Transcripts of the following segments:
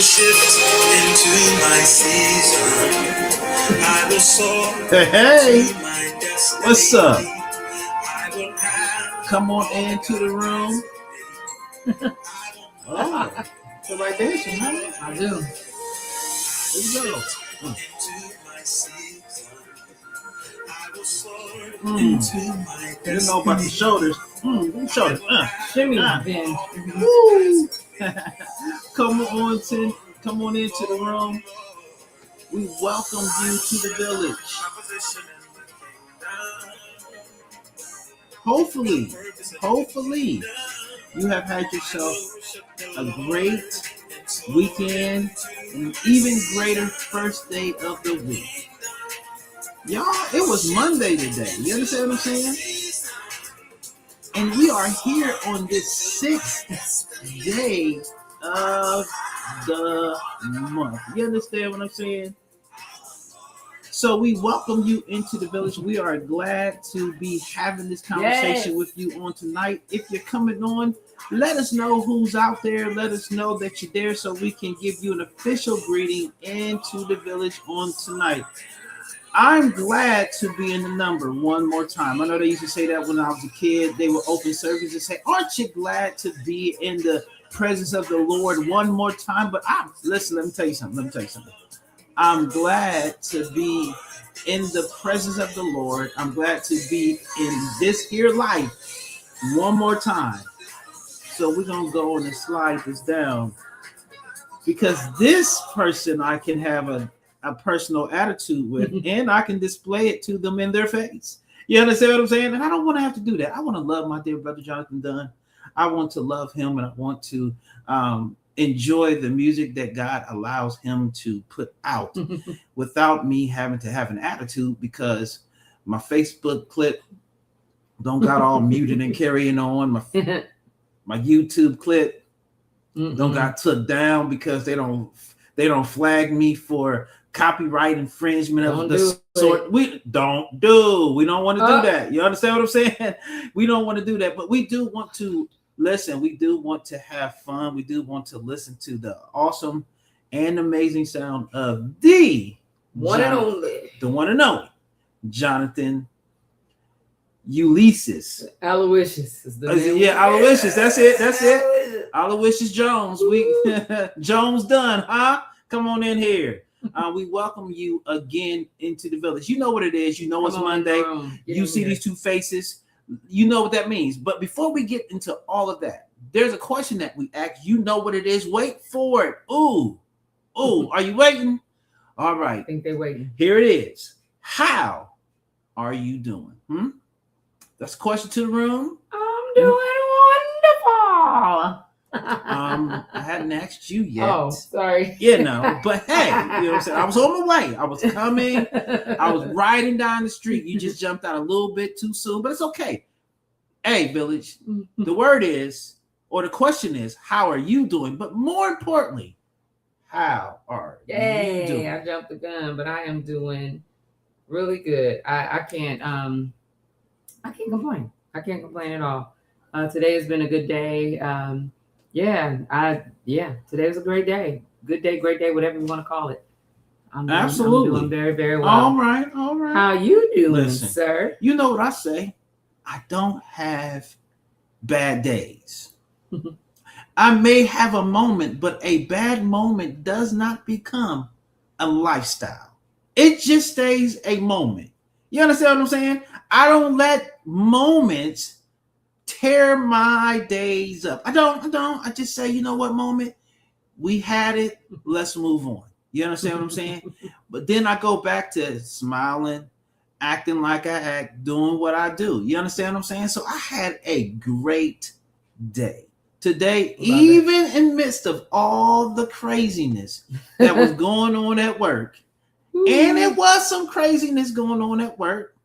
shift into my season. I will soar Hey, to my destiny. what's up? I will have Come on into the room. Oh, feel like dancing, huh? I do. Here we go. into my season. I will soar Mm. into my You know about the destiny. shoulders. The shoulders. Shimmy, Ah. Ben. Woo. Come on into the room. We welcome you to the village. Hopefully, you have had yourself a great weekend and an even greater first day of the week. Y'all, it was Monday today. You understand what I'm saying? And we are here on this sixth day of the month. You understand what I'm saying? So we welcome you into the village. We are glad to be having this conversation with you on tonight. If you're coming on, let us know who's out there. Let us know that you're there so we can give you an official greeting into the village on tonight. I'm glad to be in the number one more time. I know they used to say that when I was a kid. They would open service and say, aren't you glad to be in the presence of the Lord one more time? But listen, let me tell you something. I'm glad to be in the presence of the Lord. I'm glad to be in this here life one more time. So we're going to go on and slide this down. Because this person I can have a personal attitude with, and I can display it to them in their face. You understand what I'm saying? And I don't want to have to do that. I want to love my dear brother Jonathan Dunn. I want to love him, and I want to enjoy the music that God allows him to put out without me having to have an attitude, because my Facebook clip don't got all muted and carrying on. My YouTube clip don't got took down because they don't flag me for copyright infringement of the sort. We don't want to do that. You understand what I'm saying? We don't want to do that, but we do want to listen. We do want to have fun. We do want to listen to the awesome and amazing sound of the one and only Jonathan Ulysses. Aloysius is the name. Yeah, Aloysius. That's it. Aloysius Jones. We Jones Dunn, huh? Come on in here. We welcome you again into the village. You know what it is. You know it's Monday. You see these two faces. You know what that means. But before we get into all of that, there's a question that we ask. You know what it is. Wait for it. Ooh. Are you waiting? All right. I think they're waiting. Here it is. How are you doing? That's a question to the room. I'm doing wonderful. I hadn't asked you yet. Oh, sorry. But hey, you know what I'm saying? I was on my way. I was coming. I was riding down the street. You just jumped out a little bit too soon, but it's okay. Hey, village, the word is, or the question is, how are you doing? But more importantly, how are you doing? I jumped the gun, but I am doing really good. I can't complain. I can't complain at all. Today has been a good day. Today was a great day. Good day, great day, whatever you want to call it. Absolutely. I'm doing very, very well. All right. How you doing, sir? You know what I say? I don't have bad days. I may have a moment, but a bad moment does not become a lifestyle. It just stays a moment. You understand what I'm saying? I don't let moments tear my days up. I don't. I just say, you know what, moment? We had it. Let's move on. You understand what I'm saying? But then I go back to smiling, acting like I act, doing what I do. You understand what I'm saying? So I had a great day today, even in the midst of all the craziness that was going on at work. And it was some craziness going on at work.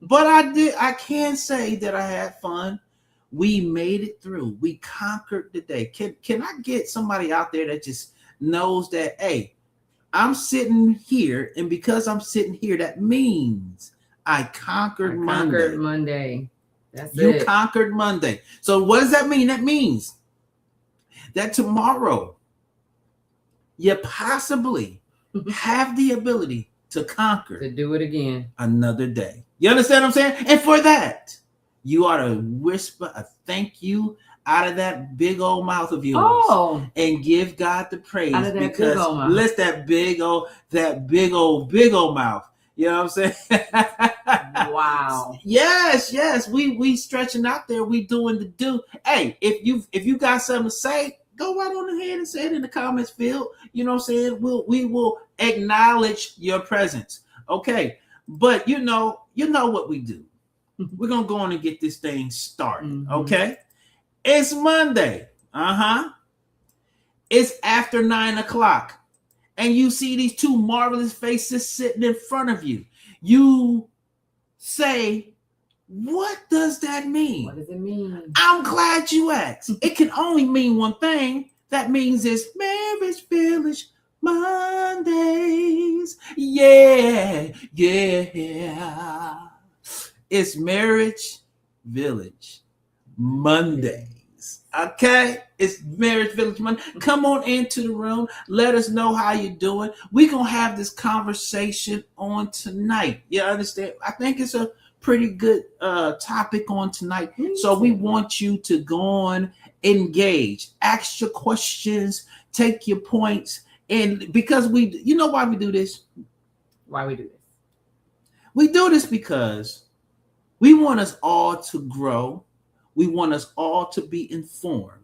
But I can say that I had fun. We made it through. We conquered the day. Can I get somebody out there that just knows that, hey, I'm sitting here, and because I'm sitting here, that means I conquered Monday. That's it. You conquered Monday. So what does that mean? That means that tomorrow you possibly have the ability to conquer To do it again. another day. You understand what I'm saying? And for that, you ought to whisper a thank you out of that big old mouth of yours. Oh, And give God the praise Out of that big because old mouth. let that big old mouth. You know what I'm saying? wow. Yes. We stretching out there. We doing the do. Hey, if you got something to say, go right on ahead and say it in the comments field. You know what I'm saying? We will acknowledge your presence. Okay. But you know what we do. We're gonna go on and get this thing started. Mhm. Okay. It's Monday. It's after 9:00. And you see these two marvelous faces sitting in front of you. You say, what does that mean? What does it mean? I'm glad you asked. It can only mean one thing. That means it's Marriage Village Mondays. Yeah. It's Marriage Village Mondays. Okay? It's Marriage Village Monday. Come on into the room. Let us know how you're doing. We're going to have this conversation on tonight. You understand? I think it's a pretty good topic on tonight. So we want you to go on, engage, ask your questions, take your points. And because you know why we do this? Why we do this? We do this because we want us all to grow. We want us all to be informed.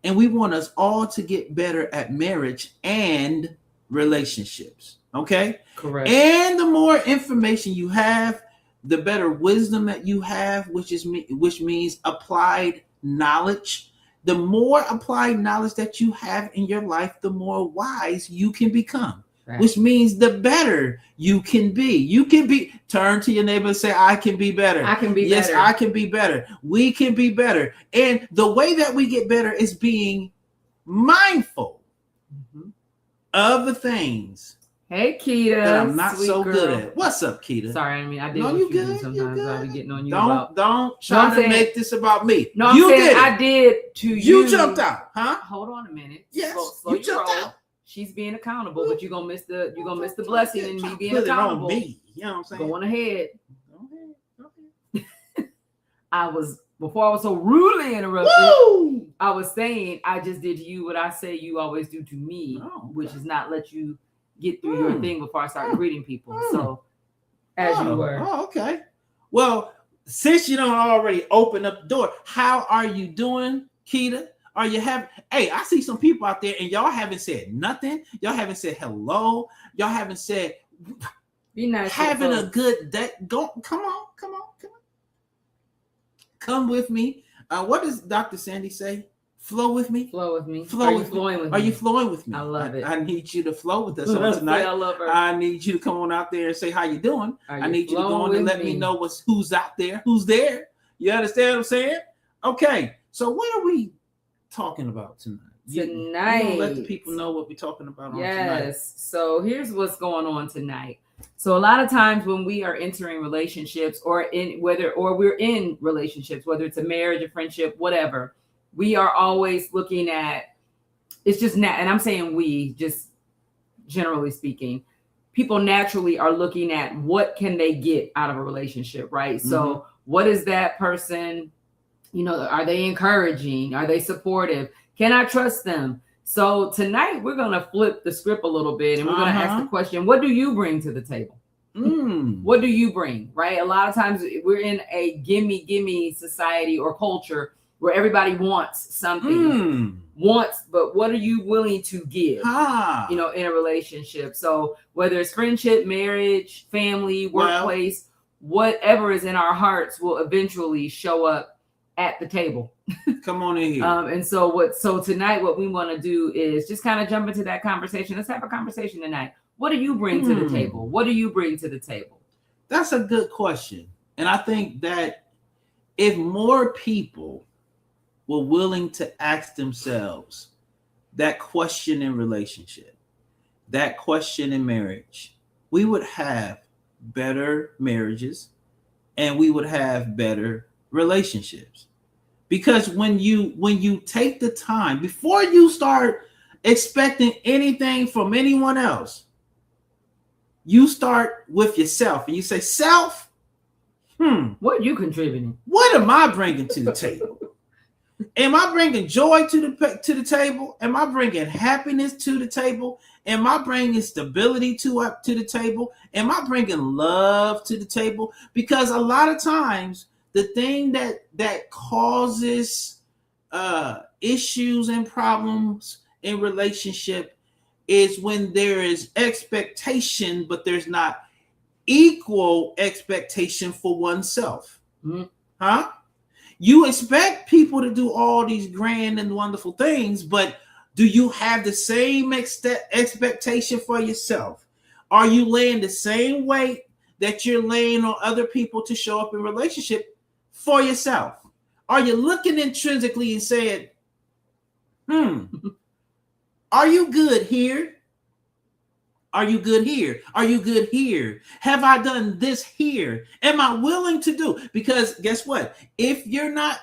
And we want us all to get better at marriage and relationships. Okay? Correct. And the more information you have, the better wisdom that you have, which means applied knowledge. The more applied knowledge that you have in your life, the more wise you can become. Right. Which means the better you can be. You can be. Turn to your neighbor and say, I can be better. I can be yes, better. Yes, I can be better. We can be better. And the way that we get better is being mindful of the things. Hey, Keita. That I'm not so girl. good at. What's up, Keita? Sorry, I mean, I did no, what you you good. do sometimes. I'll be getting on you Don't try I'm to saying, make this about me. No, I'm you saying did. I did to you. You jumped out, huh? Hold on a minute. Yes, slow you jumped roll. out. She's being accountable, but you're gonna miss the blessing in me being put accountable. It on me. You know what I'm saying? Go on ahead. Go ahead. Before I was so rudely interrupted. Woo! I was saying I just did to you what I say you always do to me, which is not let you get through your thing before I start greeting people. So as you were. Oh, okay. Well, since you don't already open up the door, how are you doing, Keita? Are you having? Hey, I see some people out there, and y'all haven't said nothing. Y'all haven't said hello. Y'all haven't said. Be nice. Having a good day. Come on. Come with me. What does Dr. Sandy say? Flow with me. Flow with me. Flow Are with you flowing me? with Are me? you flowing with me? I love it. I need you to flow with us on tonight. I love her. I need you to come on out there and say how you doing. I need you to go on and let me know who's out there, who's there. You understand what I'm saying? Okay. So what are we talking about tonight? Tonight. Let the people know what we're talking about on tonight. Yes. So here's what's going on tonight. So a lot of times when we are entering relationships or we're in relationships, whether it's a marriage, a friendship, whatever, we are always looking at, it's just and I'm saying we, just generally speaking, people naturally are looking at what can they get out of a relationship, right? Mm-hmm. So what is that person, are they encouraging? Are they supportive? Can I trust them? So tonight we're going to flip the script a little bit and we're going to ask the question, what do you bring to the table? What do you bring, right? A lot of times we're in a gimme society or culture where everybody wants something, but what are you willing to give, in a relationship? So whether it's friendship, marriage, family, workplace, whatever is in our hearts will eventually show up at the table. Come on in here. And so tonight, what we want to do is just kind of jump into that conversation. Let's have a conversation tonight. What do you bring to the table? What do you bring to the table? That's a good question. And I think that if more people were willing to ask themselves that question in relationship, that question in marriage, we would have better marriages and we would have better relationships. Because when you take the time before you start expecting anything from anyone else, you start with yourself and you say, self, what are you contributing? What am I bringing to the table? Am I bringing joy to the table? Am I bringing happiness to the table? Am I bringing stability to the table? Am I bringing love to the table? Because a lot of times, the thing that causes issues and problems in relationship is when there is expectation, but there's not equal expectation for oneself. Huh? You expect people to do all these grand and wonderful things, but do you have the same expectation for yourself? Are you laying the same weight that you're laying on other people to show up in relationship for yourself? Are you looking intrinsically and saying, are you good here? Are you good here? Are you good here? Have I done this here? Am I willing to do? Because guess what? If you're not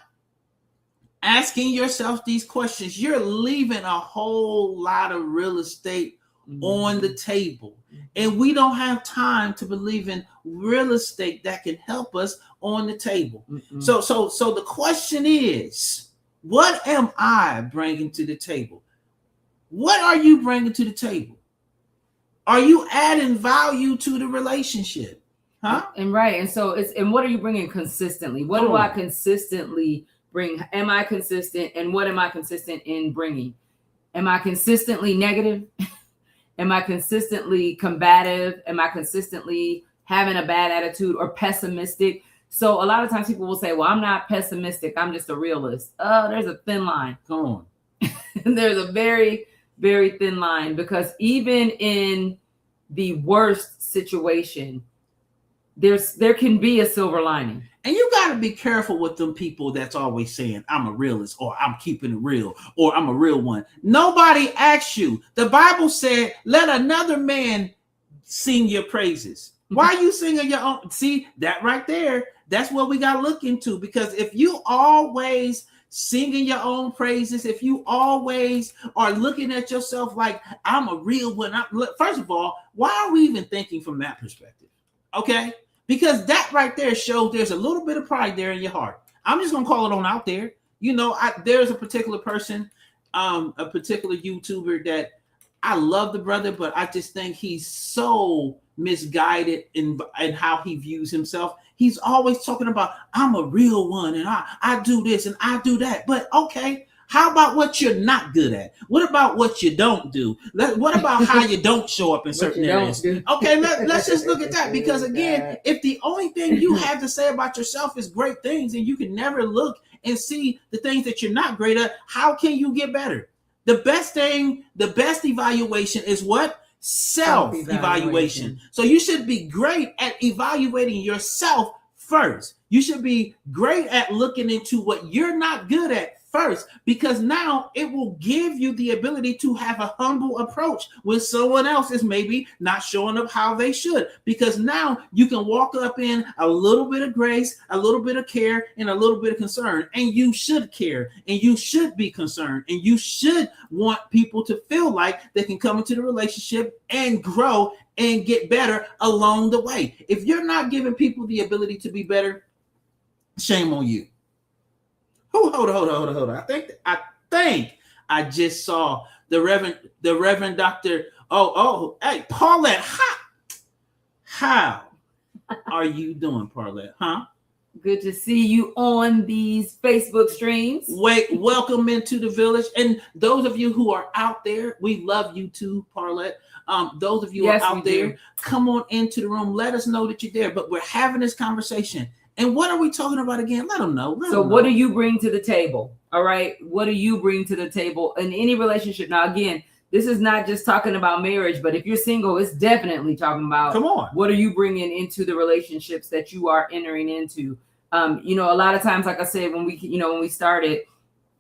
asking yourself these questions, you're leaving a whole lot of real estate on the table. And we don't have time to believe in real estate that can help us on the table. So the question is, what am I bringing to the table? What are you bringing to the table? Are you adding value to the relationship? Huh? And right. And so and what are you bringing consistently? What do I consistently bring? Am I consistent? And what am I consistent in bringing? Am I consistently negative? Am I consistently combative? Am I consistently having a bad attitude or pessimistic? So a lot of times people will say, well, I'm not pessimistic. I'm just a realist. There's a thin line. Come on. There's a very, very thin line, because even in the worst situation, there can be a silver lining. And you got to be careful with them people that's always saying, I'm a realist, or I'm keeping it real, or I'm a real one. Nobody asks you. The Bible said, let another man sing your praises. Why are you singing your own? See, that right there, that's what we got to look into. Because if you always singing your own praises, if you always are looking at yourself like, I'm a real one. First of all, why are we even thinking from that perspective? Okay? Because that right there shows there's a little bit of pride there in your heart. I'm just going to call it on out there. You know, there's a particular person, a particular YouTuber that I love the brother, but I just think he's so misguided in how he views himself. He's always talking about, I'm a real one and I do this and I do that. But okay, how about what you're not good at? What about what you don't do? What about how you don't show up in certain areas? Okay, let's just look at that. Because again, if the only thing you have to say about yourself is great things and you can never look and see the things that you're not great at, how can you get better? The best evaluation is what? Self-evaluation. So you should be great at evaluating yourself first. You should be great at looking into what you're not good at first, because now it will give you the ability to have a humble approach when someone else is maybe not showing up how they should, because now you can walk up in a little bit of grace, a little bit of care, and a little bit of concern. And you should care, and you should be concerned, and you should want people to feel like they can come into the relationship and grow and get better along the way. If you're not giving people the ability to be better, shame on you. Hold on. I think I just saw the Reverend Dr. Hey, Paulette, how are you doing, Paulette? Huh? Good to see you on these Facebook streams. Welcome into the village. And those of you who are out there, we love you too, Paulette. Those of you who are out there, come on into the room. Let us know that you're there. But we're having this conversation. And what are we talking about again? Let them know. What do you bring to the table? All right. What do you bring to the table in any relationship? Now, again, this is not just talking about marriage, but if you're single, it's definitely talking about, come on, what are you bringing into the relationships that you are entering into? A lot of times, like I said, when we started,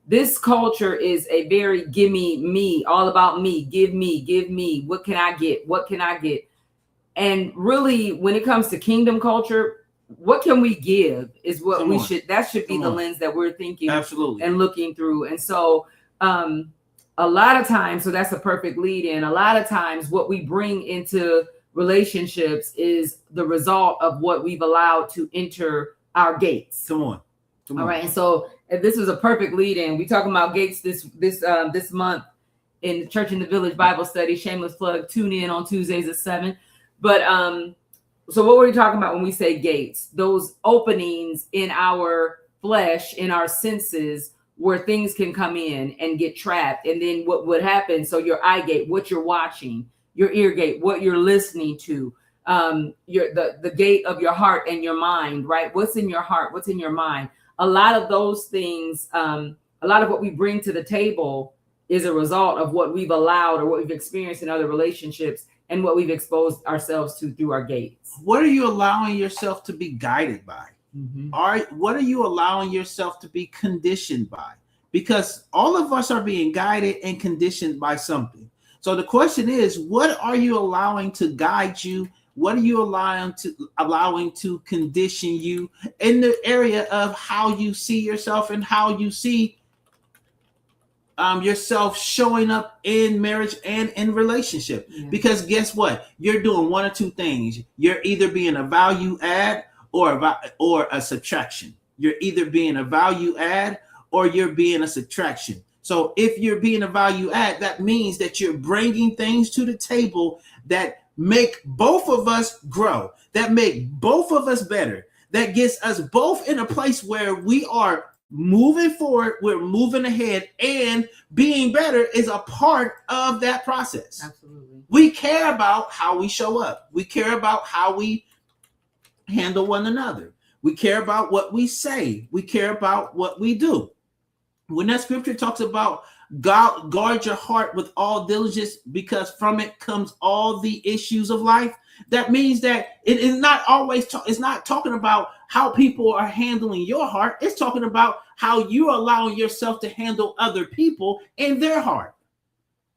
this culture is a very me, all about me, give me. What can I get? And really, when it comes to kingdom culture, what can we give is what that should be the lens that we're thinking absolutely and looking through. And so a a lot of times, so that's a perfect lead in. A lot of times, what we bring into relationships is the result of what we've allowed to enter our gates. Come on. All right. And so this is a perfect lead in. We talking about gates this month in Church in the Village Bible study. Shameless plug. Tune in on Tuesdays at 7. But so what were we talking about when we say gates? Those openings in our flesh, in our senses, where things can come in and get trapped. And then what would happen? So your eye gate, what you're watching, your ear gate, what you're listening to, the gate of your heart and your mind, right? What's in your heart? What's in your mind? A lot of those things, a lot of what we bring to the table is a result of what we've allowed or what we've experienced in other relationships and what we've exposed ourselves to through our gates. What are you allowing yourself to be guided by? What are you allowing yourself to be conditioned by? Because all of us are being guided and conditioned by something. So the question is, what are you allowing to guide you? What are you allowing to condition you in the area of how you see yourself and how you see yourself showing up in marriage and in relationship? Yeah. Because guess what? You're doing one or two things. You're either being a value add or a subtraction. You're either being a value add or you're being a subtraction. So if you're being a value add, that means that you're bringing things to the table that make both of us grow, that make both of us better, that gets us both in a place where we are moving forward, we're moving ahead, and being better is a part of that process. Absolutely. We care about how we show up. We care about how we handle one another. We care about what we say. We care about what we do. When that scripture talks about guard your heart with all diligence, because from it comes all the issues of life, that means that it is not always it's not talking about how people are handling your heart. It's talking about how you're allowing yourself to handle other people in their heart.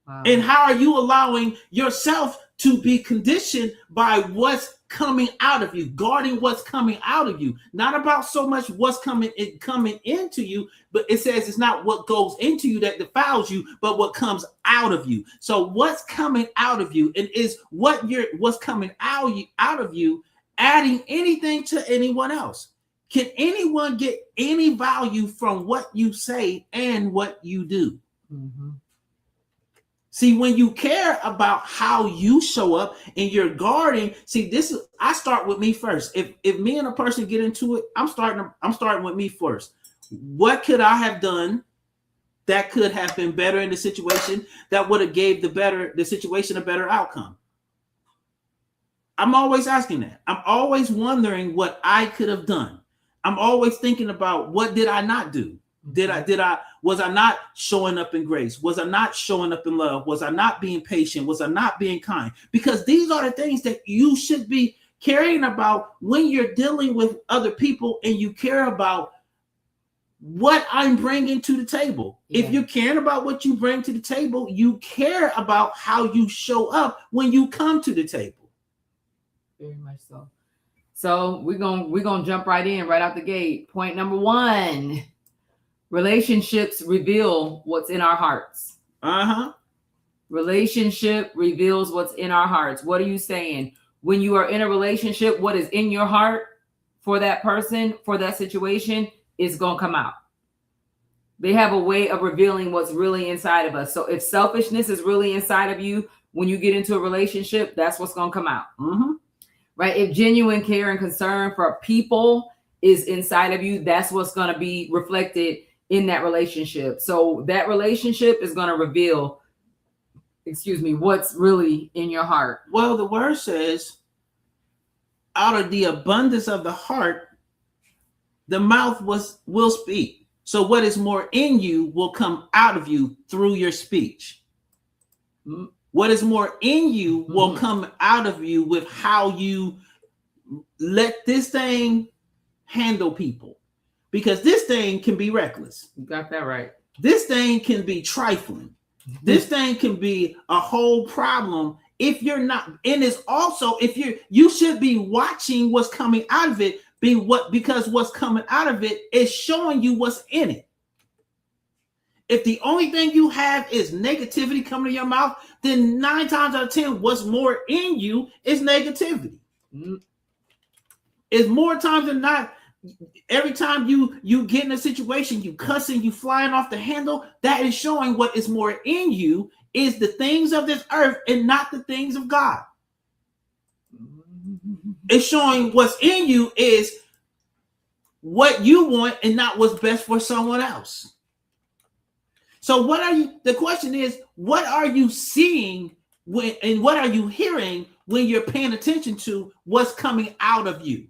Wow. And how are you allowing yourself to be conditioned by what's coming out of you, guarding what's coming out of you, not about so much what's coming into you, but it says it's not what goes into you that defiles you, but what comes out of you. So what's coming out of you, and is what's coming out of you adding anything to anyone else? Can anyone get any value from what you say and what you do? Mm-hmm. See, when you care about how you show up and you're guarding, I start with me first. If me and a person get into it, I'm starting with me first. What could I have done that could have been better in the situation that would have gave the situation a better outcome? I'm always asking that. I'm always wondering what I could have done. I'm always thinking about, what did I not do? Was I not showing up in grace? Was I not showing up in love? Was I not being patient? Was I not being kind? Because these are the things that you should be caring about when you're dealing with other people, and you care about what I'm bringing to the table. Yeah. If you care about what you bring to the table, you care about how you show up when you come to the table. Very much so. So we're gonna jump right in, right out the gate. Point number 1. Relationships reveal what's in our hearts. Relationship reveals what's in our hearts. What are you saying? When you are in a relationship, what is in your heart for that person, for that situation, is going to come out. They have a way of revealing what's really inside of us. So if selfishness is really inside of you, when you get into a relationship, that's what's going to come out. Mm-hmm. Right? If genuine care and concern for people is inside of you, that's what's going to be reflected in that relationship. So that relationship is going to reveal, what's really in your heart. Well, the word says, out of the abundance of the heart, the mouth will speak. So what is more in you will come out of you through your speech. Mm-hmm. What is more in you will come out of you with how you let this thing handle people. Because this thing can be reckless. You got that right. This thing can be trifling. This thing can be a whole problem if you're not. And it's also, if you should be watching what's coming out of it, because what's coming out of it is showing you what's in it. If the only thing you have is negativity coming to your mouth, then 9 times out of 10, what's more in you is negativity. Mm. It's more times than not. Every time you get in a situation, you cussing, you flying off the handle, that is showing what is more in you is the things of this earth and not the things of God. It's showing what's in you is what you want and not what's best for someone else. So the question is, what are you seeing and what are you hearing when you're paying attention to what's coming out of you?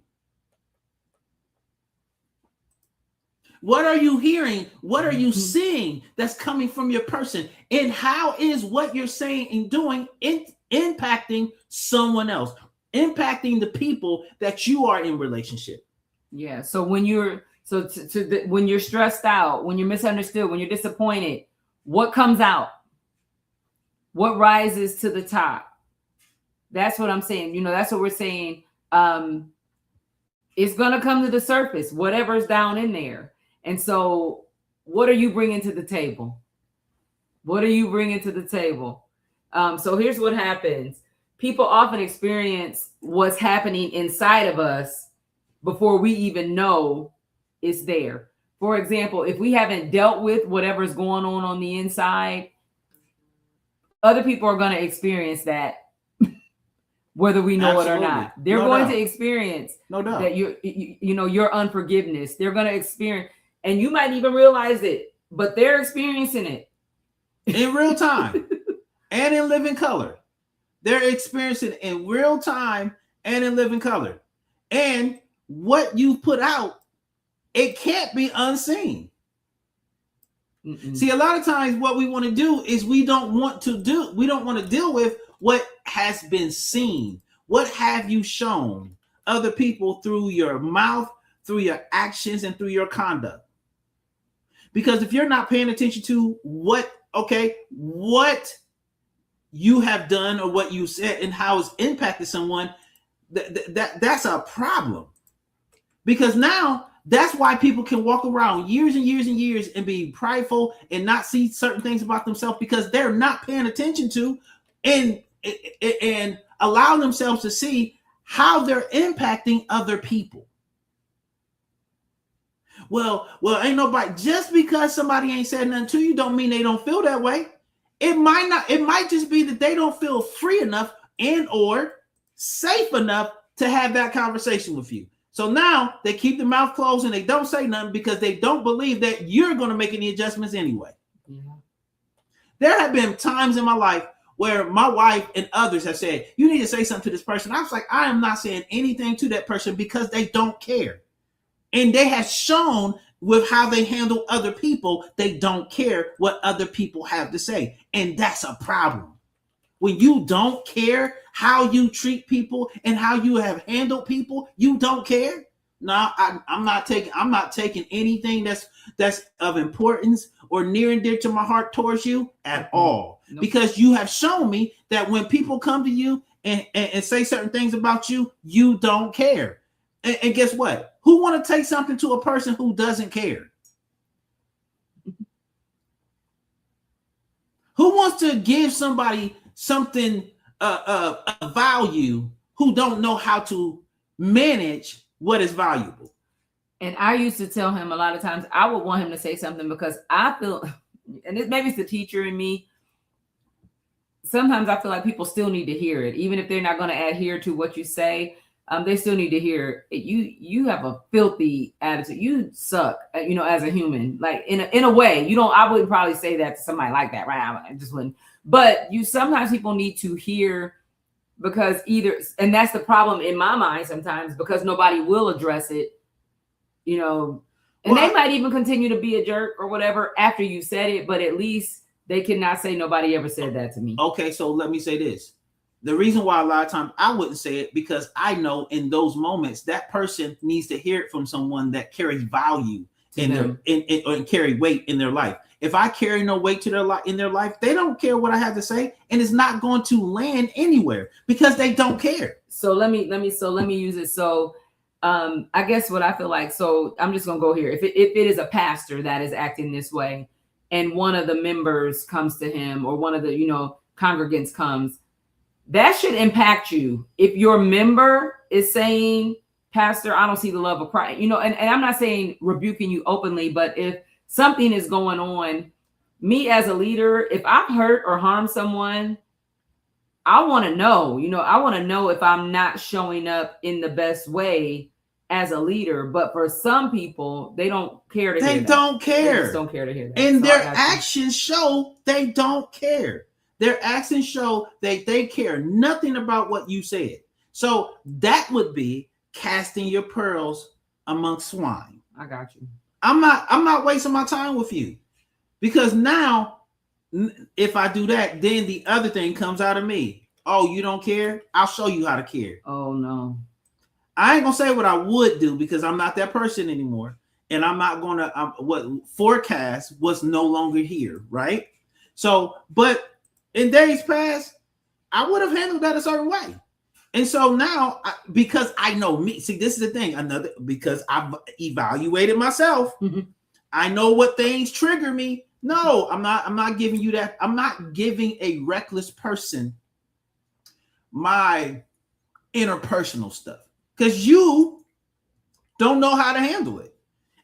What are you hearing? What are you seeing that's coming from your person? And how is what you're saying and doing impacting someone else, impacting the people that you are in relationship? Yeah. So when you're when you're stressed out, when you're misunderstood, when you're disappointed, what comes out? What rises to the top? That's what I'm saying. That's what we're saying. It's going to come to the surface, whatever's down in there. And so what are you bringing to the table? What are you bringing to the table? So here's what happens. People often experience what's happening inside of us before we even know it's there. For example, if we haven't dealt with whatever's going on the inside, other people are going to experience that whether we know it or not. They're going to experience that your unforgiveness. They're going to experience, and you might even realize it, but they're experiencing it in real time and in living color. They're experiencing it in real time and in living color. And what you put out, it can't be unseen. Mm-mm. See, a lot of times what we want to do is we don't want to deal with what has been seen. What have you shown other people through your mouth, through your actions, and through your conduct? Because if you're not paying attention to what you have done or what you said and how it's impacted someone, that's a problem. Because now that's why people can walk around years and years and years and be prideful and not see certain things about themselves because they're not paying attention to and allow themselves to see how they're impacting other people. Well, ain't nobody, just because somebody ain't said nothing to you don't mean they don't feel that way. It might just be that they don't feel free enough and or safe enough to have that conversation with you. So now they keep their mouth closed and they don't say nothing because they don't believe that you're going to make any adjustments anyway. Yeah. There have been times in my life where my wife and others have said, you need to say something to this person. I was like, I am not saying anything to that person because they don't care. And they have shown with how they handle other people, they don't care what other people have to say. And that's a problem. When you don't care how you treat people and how you have handled people, you don't care. No, I'm not taking anything that's of importance or near and dear to my heart towards you at all. Nope. Because you have shown me that when people come to you and say certain things about you, you don't care. And guess what? Who want to take something to a person who doesn't care? Who wants to give somebody something of value who don't know how to manage what is valuable? And I used to tell him a lot of times I would want him to say something because I feel, and maybe it's the teacher in me, sometimes I feel like people still need to hear it, even if they're not going to adhere to what you say. They still need to hear it. You have a filthy attitude. You suck, as a human. Like in a way, I wouldn't probably say that to somebody like that, right? I just wouldn't. But sometimes people need to hear, because and that's the problem in my mind sometimes, because nobody will address it, and they might even continue to be a jerk or whatever after you said it, but at least they cannot say nobody ever said that to me. Okay, so let me say this. The reason why a lot of times I wouldn't say it, because I know in those moments that person needs to hear it from someone that carries value and carry weight in their life. If I carry no weight to in their life, they don't care what I have to say, and it's not going to land anywhere because they don't care. So let me use it. So I guess what I feel like, so I'm just gonna go here. If it is a pastor that is acting this way, and one of the members comes to him, or one of the, congregants comes, that should impact you. If your member is saying, Pastor, I don't see the love of Christ, and I'm not saying rebuking you openly, but if something is going on, me as a leader, if I've hurt or harmed someone, I want to know, I want to know if I'm not showing up in the best way as a leader. But for some people, they don't care to hear that. They don't care. They just don't care to hear that. And So their actions show they don't care. Their actions show they care nothing about what you said. So that would be casting your pearls among swine. I got you. I'm not wasting my time with you, because now if I do that, then the other thing comes out of me. Oh, you don't care? I'll show you how to care. Oh no. I ain't gonna say what I would do, because I'm not that person anymore, and I'm not gonna what forecast what's no longer here, right? So, but in days past, I would have handled that a certain way. And so now, because I know me, see, this is the thing, because I've evaluated myself, I know what things trigger me. No, I'm not giving you that. I'm not giving a reckless person my interpersonal stuff, because you don't know how to handle it.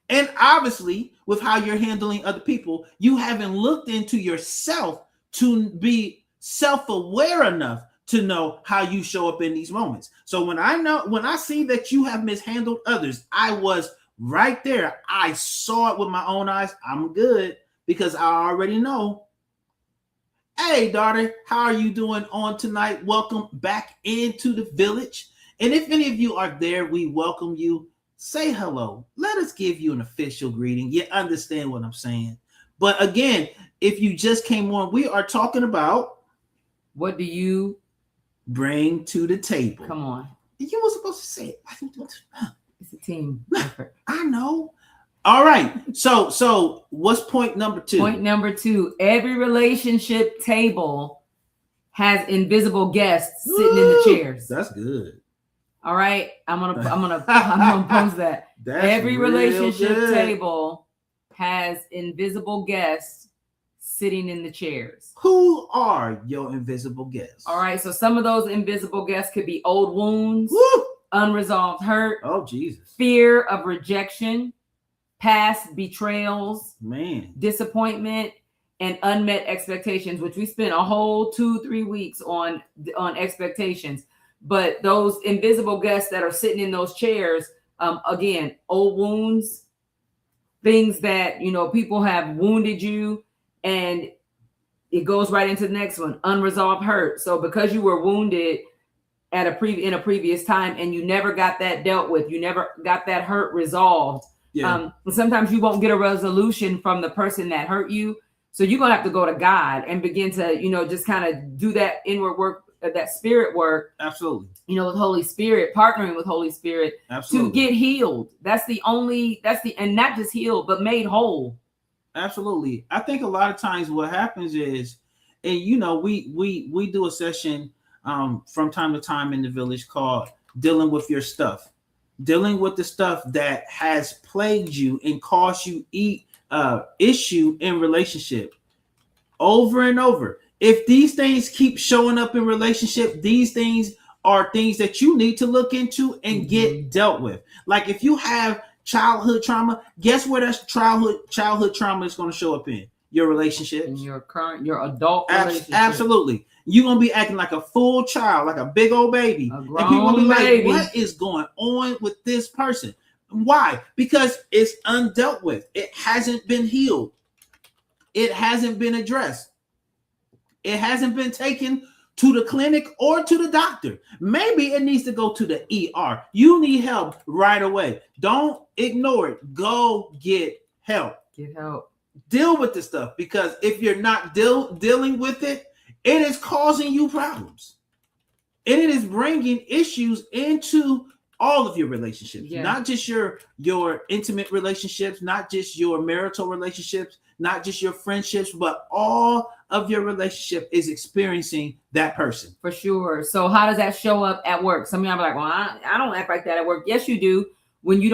And obviously, with how you're handling other people, you haven't looked into yourself to be self-aware enough to know how you show up in these moments. So when I see that you have mishandled others, I was right there. I saw it with my own eyes. I'm good, because I already know. Hey, daughter, how are you doing on tonight? Welcome back into the village. And if any of you are there, we welcome you. Say hello. Let us give you an official greeting. You understand what I'm saying? But again, if you just came on, we are talking about, what do you bring to the table? Come on. You were supposed to say it. It's a team effort. I know. All right. So what's point number 2? Point number 2, every relationship table has invisible guests sitting in the chairs. That's good. All right. I'm gonna post that. Every relationship table has invisible guests sitting in the chairs. Who are your invisible guests? All right. So some of those invisible guests could be old wounds, unresolved hurt, oh Jesus, fear of rejection, past betrayals, disappointment, and unmet expectations, which we spent a whole 2-3 weeks on expectations. But those invisible guests that are sitting in those chairs, again, old wounds, things that, people have wounded you, and it goes right into the next one, unresolved hurt. So because you were wounded in a previous time and you never got that dealt with, you never got that hurt resolved. Yeah. Sometimes you won't get a resolution from the person that hurt you. So you're going to have to go to God and begin to, just kind of do that inward work, that spirit work. Absolutely. With Holy Spirit, partnering with Holy Spirit. Absolutely. To get healed. And not just healed, but made whole. Absolutely. I think a lot of times what happens is, and we do a session from time to time in the village called Dealing with Your Stuff. Dealing with the stuff that has plagued you and caused you issue in relationship over and over. If these things keep showing up in relationship, these things are things that you need to look into and get dealt with. Like if you have childhood trauma, guess where that childhood trauma is going to show up in? Your relationships. In your adult relationship. Absolutely. You're going to be acting like a full child, like a big old baby. And people will be like, what is going on with this person? Why? Because it's undealt with. It hasn't been healed. It hasn't been addressed. It hasn't been taken to the clinic or to the doctor. Maybe it needs to go to the ER. You need help right away. Don't ignore it. Go get help. Get help. Deal with the stuff, because if you're not dealing with it, it is causing you problems. And it is bringing issues into all of your relationships, not just your intimate relationships, not just your marital relationships, not just your friendships, but all of your relationship is experiencing that person. For sure. So how does that show up at work? Some of y'all be like, well, I don't act like that at work. Yes, you do. When they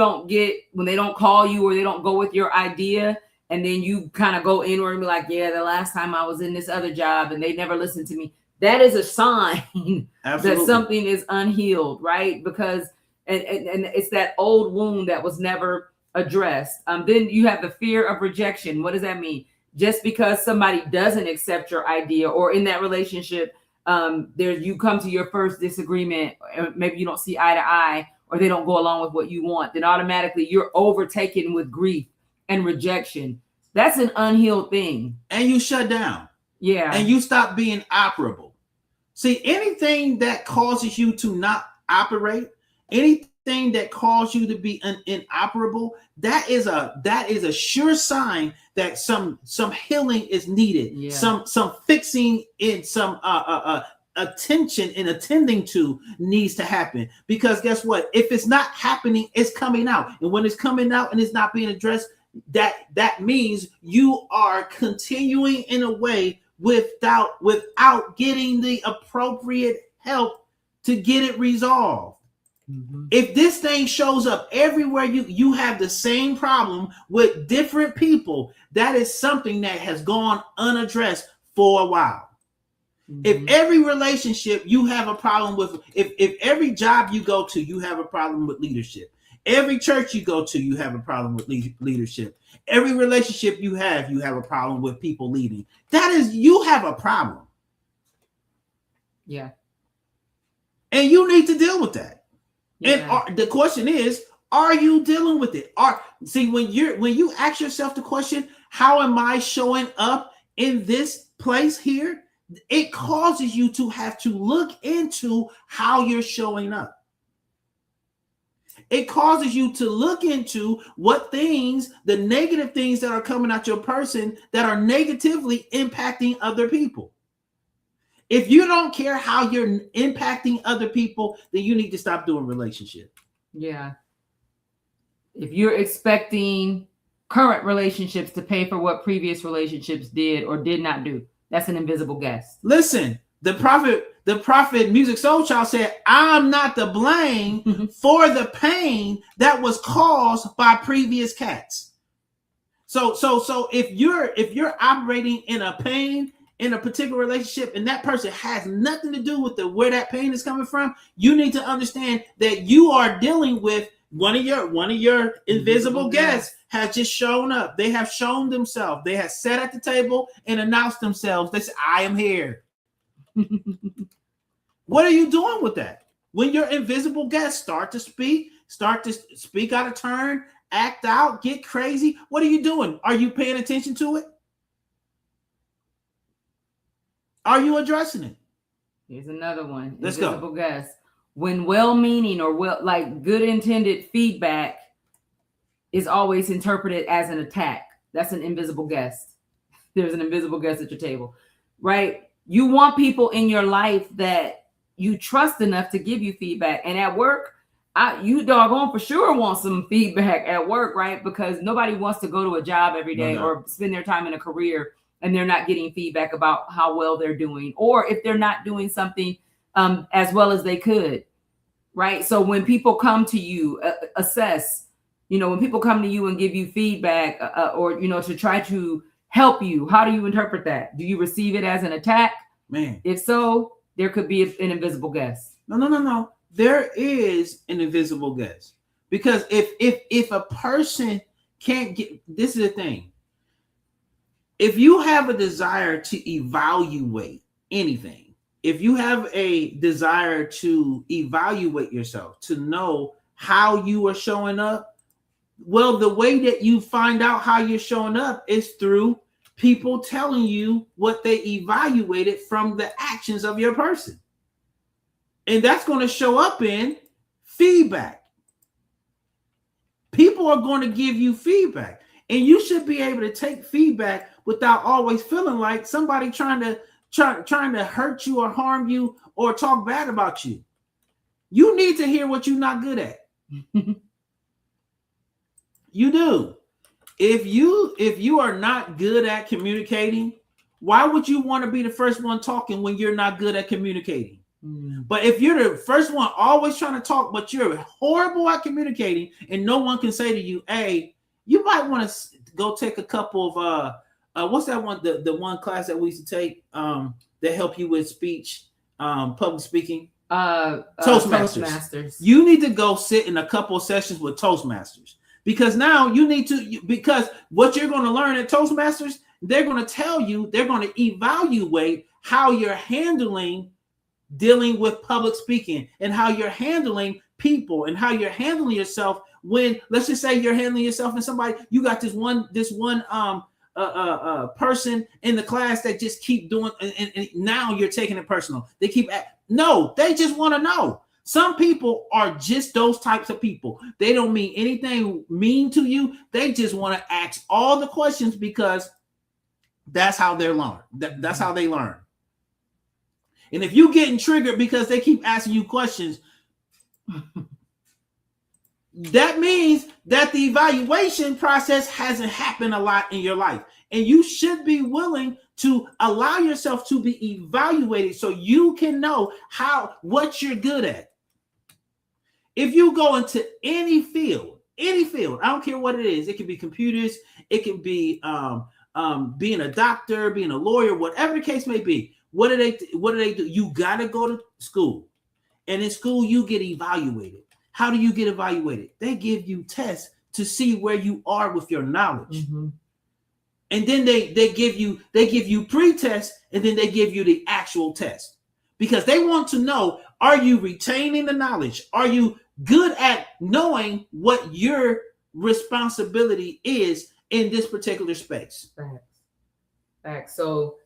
don't call you or they don't go with your idea and then you kind of go inward and be like, yeah, the last time I was in this other job and they never listened to me, that is a sign that something is unhealed, right? Because and it's that old wound that was never addressed. Then you have the fear of rejection. What does that mean? Just because somebody doesn't accept your idea, or in that relationship, you come to your first disagreement, or maybe you don't see eye to eye, or they don't go along with what you want, then automatically you're overtaken with grief and rejection. That's an unhealed thing. And you shut down. Yeah. And you stop being operable. See, anything that causes you to not operate, anything that causes you to be inoperable, that is a sure sign that some healing is needed. Yeah. Some fixing in some attention and attending to needs to happen. Because guess what? If it's not happening, it's coming out. And when it's coming out and it's not being addressed, that means you are continuing in a way without getting the appropriate help to get it resolved. Mm-hmm. If this thing shows up everywhere, you have the same problem with different people, that is something that has gone unaddressed for a while. Mm-hmm. If every relationship you have a problem with, if every job you go to, you have a problem with leadership. Every church you go to, you have a problem with leadership. Every relationship you have a problem with people leading. That is, you have a problem. Yeah. And you need to deal with that. Yeah. And the question is, are you dealing with it? When you ask yourself the question, how am I showing up in this place here? It causes you to have to look into how you're showing up. It causes you to look into what things, the negative things that are coming out your person that are negatively impacting other people. If you don't care how you're impacting other people, then you need to stop doing relationship. Yeah. If you're expecting current relationships to pay for what previous relationships did or did not do, that's an invisible guest. Listen, the prophet Music Soul Child said, I'm not to blame for the pain that was caused by previous cats. So if you're operating in a pain in a particular relationship and that person has nothing to do with where that pain is coming from, you need to understand that you are dealing with one of your invisible guests has just shown up. They have shown themselves. They have sat at the table and announced themselves. They said, I am here. What are you doing with that? When your invisible guests start to speak out of turn, act out, get crazy, what are you doing? Are you paying attention to it? Are you addressing it? Here's another one. Let's invisible go. guest. When well-meaning or good intended feedback is always interpreted as an attack, that's an invisible guest. There's an invisible guest at your table, right? You want people in your life that you trust enough to give you feedback. And at work, you doggone for sure want some feedback at work, right? Because nobody wants to go to a job every day or spend their time in a career and they're not getting feedback about how well they're doing, or if they're not doing something as well as they could, right? So when people come to you, assess, when people come to you and give you feedback or, to try to help you, how do you interpret that? Do you receive it as an attack? Man. If so, there could be an invisible guest. No. There is an invisible guest. Because if a person can't get, this is the thing. If you have a desire to evaluate anything, if you have a desire to evaluate yourself, to know how you are showing up, well, the way that you find out how you're showing up is through people telling you what they evaluated from the actions of your person. And that's going to show up in feedback. People are going to give you feedback. And you should be able to take feedback without always feeling like somebody trying to hurt you or harm you or talk bad about you. You need to hear what you're not good at. You do. If you are not good at communicating, why would you want to be the first one talking when you're not good at communicating? But if you're the first one always trying to talk, but you're horrible at communicating and no one can say to you, hey, you might want to go take a couple of what's that one, the one class that we used to take that help you with speech, public speaking, Toastmasters. You need to go sit in a couple of sessions with Toastmasters, because now you need to, because what you're going to learn at Toastmasters, they're going to tell you, they're going to evaluate how you're handling dealing with public speaking, and how you're handling people, and how you're handling yourself when, let's just say you're handling yourself and somebody, you got this one person in the class that just keep doing, and now you're taking it personal. They keep no, they just want to know. Some people are just those types of people. They don't mean anything mean to you. They just want to ask all the questions because that's how they learn. That's how they learn. And if you getting triggered because they keep asking you questions, that means that the evaluation process hasn't happened a lot in your life. And you should be willing to allow yourself to be evaluated so you can know what you're good at. If you go into any field, I don't care what it is. It can be computers. It can be being a doctor, being a lawyer, whatever the case may be. What do they do? You got to go to school. And in school, you get evaluated. How do you get evaluated? They give you tests to see where you are with your knowledge. Mm-hmm. And then they give you pre-test, and then they give you the actual test, because they want to know, are you retaining the knowledge? Are you good at knowing what your responsibility is in this particular space? Facts. So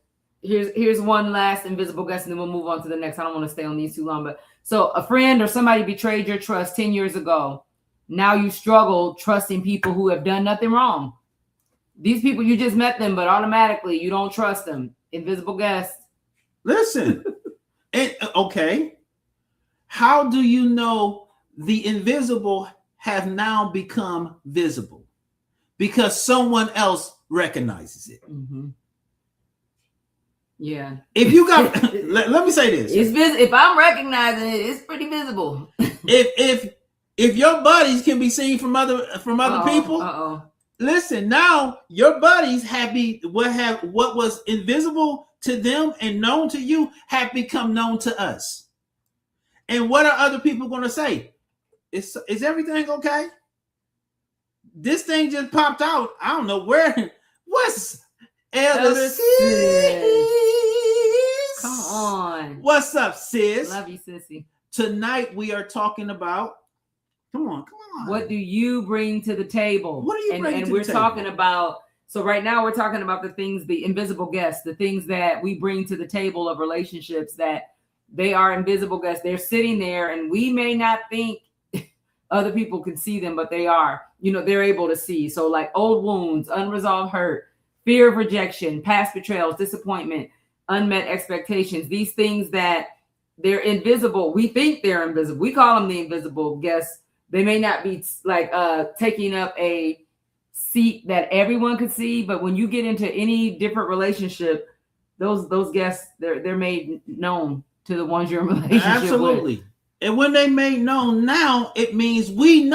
here's one last invisible guest, and then we'll move on to the next. I don't want to stay on these too long, but so a friend or somebody betrayed your trust 10 years ago. Now you struggle trusting people who have done nothing wrong. These people, you just met them, but automatically you don't trust them. Invisible guest. Listen, okay. How do you know the invisible have now become visible? Because someone else recognizes it. Mm-hmm. Yeah. If you got, let me say this. If I'm recognizing it, it's pretty visible. if your buddies can be seen from other people. Listen, now your buddies what was invisible to them and known to you have become known to us. And what are other people going to say? Is everything okay? This thing just popped out. I don't know where. What's Elder Sis? Come on. What's up, sis? Love you, sissy. Tonight we are talking about. Come on. What do you bring to the table? What do you bring to the table? And we're talking about, so right now we're talking about the things, the invisible guests, the things that we bring to the table of relationships, that they are invisible guests. They're sitting there and we may not think other people can see them, but they are, they're able to see. So like old wounds, unresolved hurt, fear of rejection, past betrayals, disappointment, unmet expectations, these things that they're invisible. We think they're invisible. We call them the invisible guests. They may not be like taking up a seat that everyone could see, but when you get into any different relationship, those guests, they're made known to the ones you're in relationship Absolutely. with. And when they made known now, it means we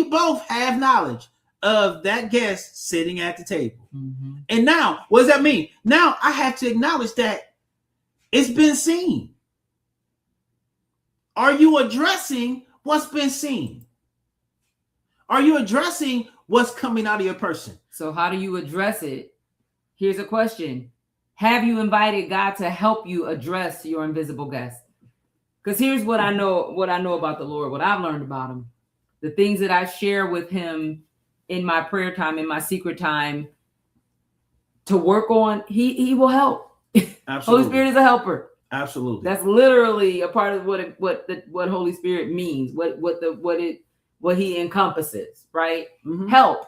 both have knowledge of that guest sitting at the table. Mm-hmm. And now, what does that mean? Now I have to acknowledge that it's been seen. Are you addressing what's been seen? Are you addressing what's coming out of your person? So how do you address it? Here's a question. Have you invited God to help you address your invisible guest? Because here's what I know about the Lord, what I've learned about him, the things that I share with him in my prayer time, in my secret time to work on, he will help. Absolutely. Holy Spirit is a helper. Absolutely. That's literally a part of what Holy Spirit means, what he encompasses, right? Mm-hmm. Help.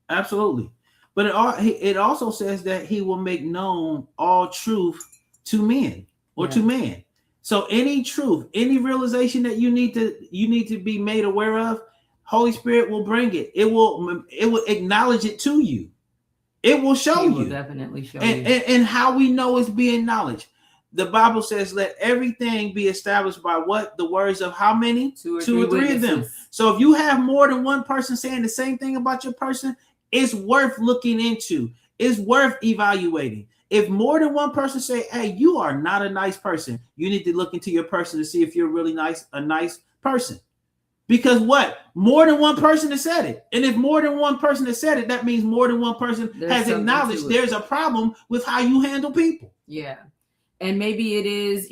Absolutely. But it also says that he will make known all truth to men or to man. So any truth, any realization that you need to be made aware of, Holy Spirit will bring it. It will acknowledge it to you. It will show you. Will definitely show you. And how we know it's being knowledge. The Bible says, let everything be established by what? The words of how many? Two or three of them. So if you have more than one person saying the same thing about your person, It's worth looking into. It's worth evaluating. If more than one person say, hey, you are not a nice person, you need to look into your person to see if you're really a nice person. Because what? More than one person has said it. And if more than one person has said it, that means more than one person has acknowledged there's a problem with how you handle people. Yeah. And maybe it is,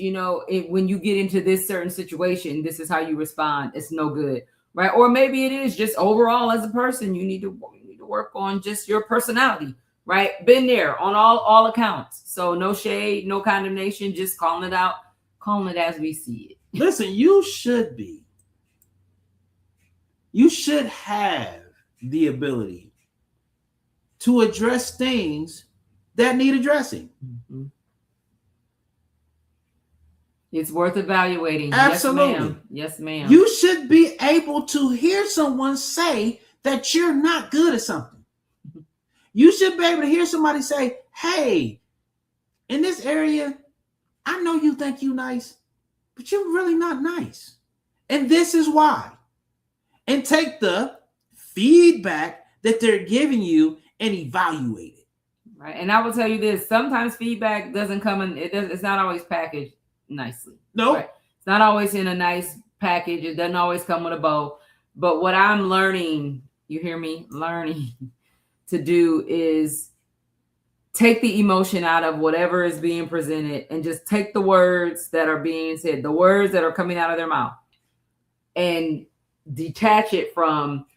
when you get into this certain situation, this is how you respond. It's no good, right? Or maybe it is just overall as a person, you need to work on just your personality, right? Been there on all accounts. So no shade, no condemnation, just calling it out, calling it as we see it. Listen, you should have the ability to address things that need addressing. Mm-hmm. It's worth evaluating. Absolutely. Yes, ma'am. You should be able to hear someone say that you're not good at something. You should be able to hear somebody say, hey, in this area, I know you think you're nice, but you're really not nice. And this is why. And take the feedback that they're giving you and evaluate it. Right. And I will tell you this, sometimes feedback doesn't come in, it's not always packaged nicely. No, right? It's not always in a nice package. It doesn't always come with a bow. But what I'm learning, you hear me, learning to do is take the emotion out of whatever is being presented and just take the words that are being said, the words that are coming out of their mouth, and detach it from,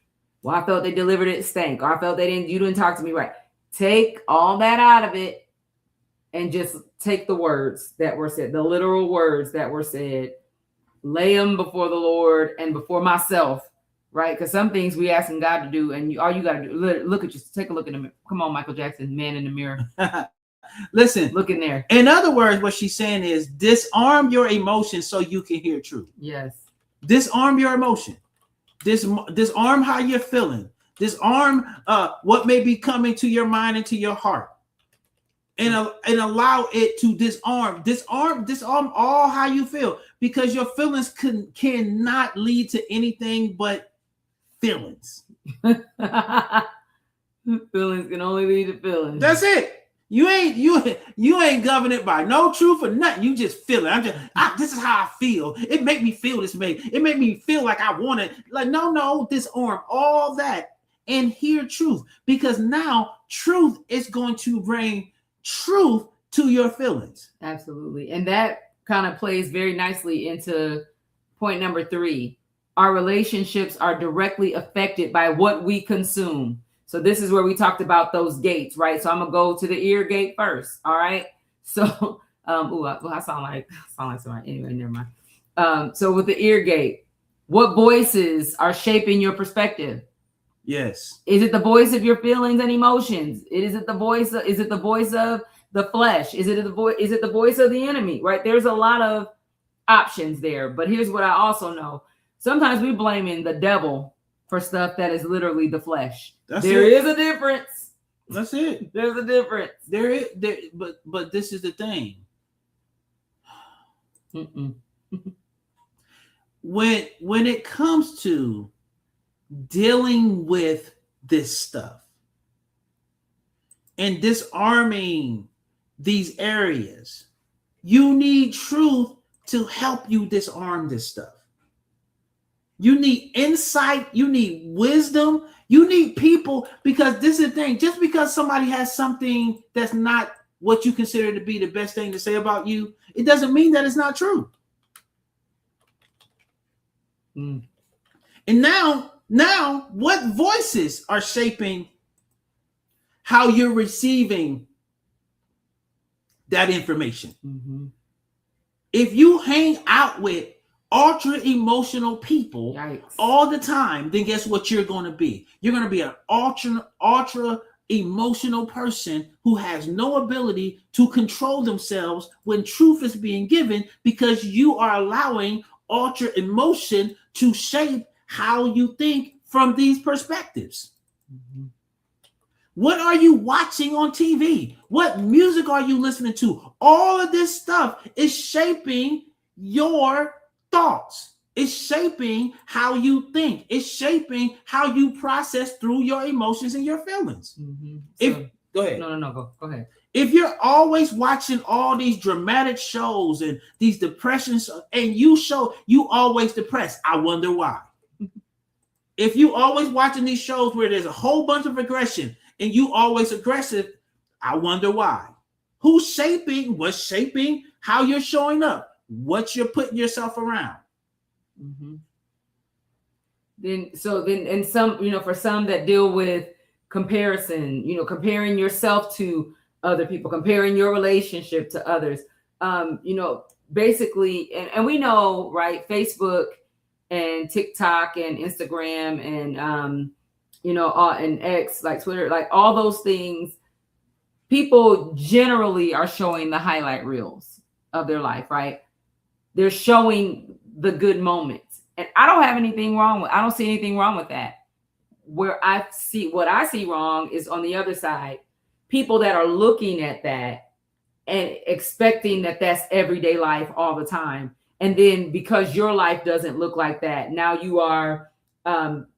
well, I felt they delivered it stank, or I felt you didn't talk to me right. Take all that out of it and just take the words that were said, the literal words that were said, lay them before the Lord and before myself, right? Because some things we asking God to do, and all you got to do, look at you, take a look in the mirror. Come on, Michael Jackson, man in the mirror. Listen, look in there. In other words, what she's saying is disarm your emotions so you can hear truth. Yes. Disarm your emotion. Disarm how you're feeling. Disarm what may be coming to your mind and to your heart. And allow it to disarm all how you feel, because your feelings cannot lead to anything but feelings. Feelings can only lead to feelings. That's it. You ain't governed by no truth or nothing. You just feel it. This is how I feel. It make me feel this way. It make me feel like I want it. Like no, disarm all that and hear truth, because now truth is going to bring truth to your feelings. Absolutely. And that kind of plays very nicely into point number 3. Our relationships are directly affected by what we consume. So this is where we talked about those gates, right? So I'm gonna go to the ear gate first. All right. So I sound like somebody. Anyway, never mind. So with the ear gate, what voices are shaping your perspective? Yes. Is it the voice of your feelings and emotions? Is it the voice of the flesh? Is it the voice of the enemy? Right? There's a lot of options there. But here's what I also know. Sometimes we're blaming the devil for stuff that is literally the flesh. There is a difference. That's it. There's a difference. But this is the thing. When it comes to dealing with this stuff and disarming these areas, you need truth to help you disarm this stuff. You need insight, you need wisdom, you need people, because this is the thing. Just because somebody has something that's not what you consider to be the best thing to say about you, it doesn't mean that it's not true. And now, what voices are shaping how you're receiving that information? Mm-hmm. If you hang out with ultra emotional people Yikes. All the time, then guess what you're going to be? You're going to be an ultra emotional person who has no ability to control themselves when truth is being given, because you are allowing ultra emotion to shape how you think from these perspectives. Mm-hmm. What are you watching on TV? What music are you listening to? All of this stuff is shaping your thoughts. It's shaping how you think. It's shaping how you process through your emotions and your feelings. Mm-hmm. Go ahead. No, go ahead. If you're always watching all these dramatic shows and these depressions, and you always depressed, I wonder why. If you always watching these shows where there's a whole bunch of aggression and you always aggressive, I wonder why. What's shaping how you're showing up, what you're putting yourself around. Mm-hmm. Then some, for some that deal with comparison, comparing yourself to other people, comparing your relationship to others, basically, and we know, right, Facebook and TikTok and Instagram and and X, like Twitter, like all those things, people generally are showing the highlight reels of their life, right? They're showing the good moments. And I don't see anything wrong with that. What I see wrong is on the other side, people that are looking at that and expecting that that's everyday life all the time. And then because your life doesn't look like that, now you are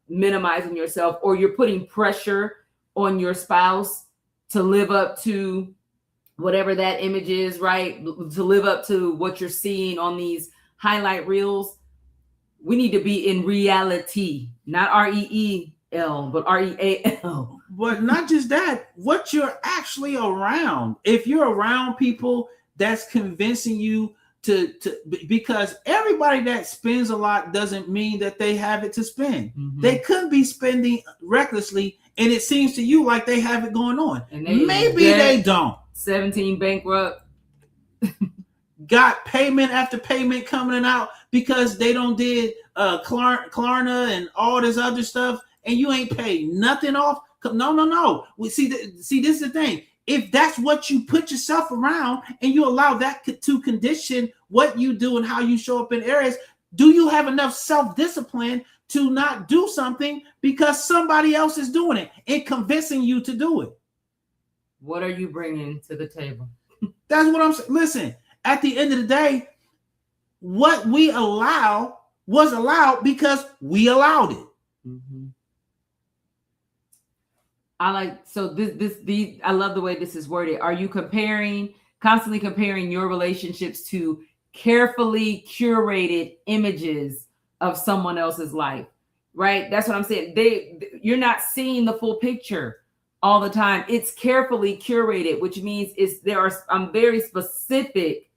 minimizing yourself, or you're putting pressure on your spouse to live up to whatever that image is, right? To live up to what you're seeing on these highlight reels. We need to be in reality, not REEL, but REAL. But not just that, what you're actually around. If you're around people that's convincing you because everybody that spends a lot doesn't mean that they have it to spend. Mm-hmm. They could be spending recklessly, and it seems to you like they have it going on. And maybe they don't. 17 bankrupt. Got payment after payment coming out because they don't did Klarna and all this other stuff, and you ain't paid nothing off. No. We see, this is the thing. If that's what you put yourself around and you allow that to condition what you do and how you show up in areas, do you have enough self-discipline to not do something because somebody else is doing it and convincing you to do it? What are you bringing to the table? That's what I'm saying. Listen, at the end of the day, what we allow was allowed because we allowed it. Mm-hmm. I love the way this is worded. Are you constantly comparing your relationships to carefully curated images of someone else's life, right? That's what I'm saying. You're not seeing the full picture all the time. It's carefully curated, which means I'm very specific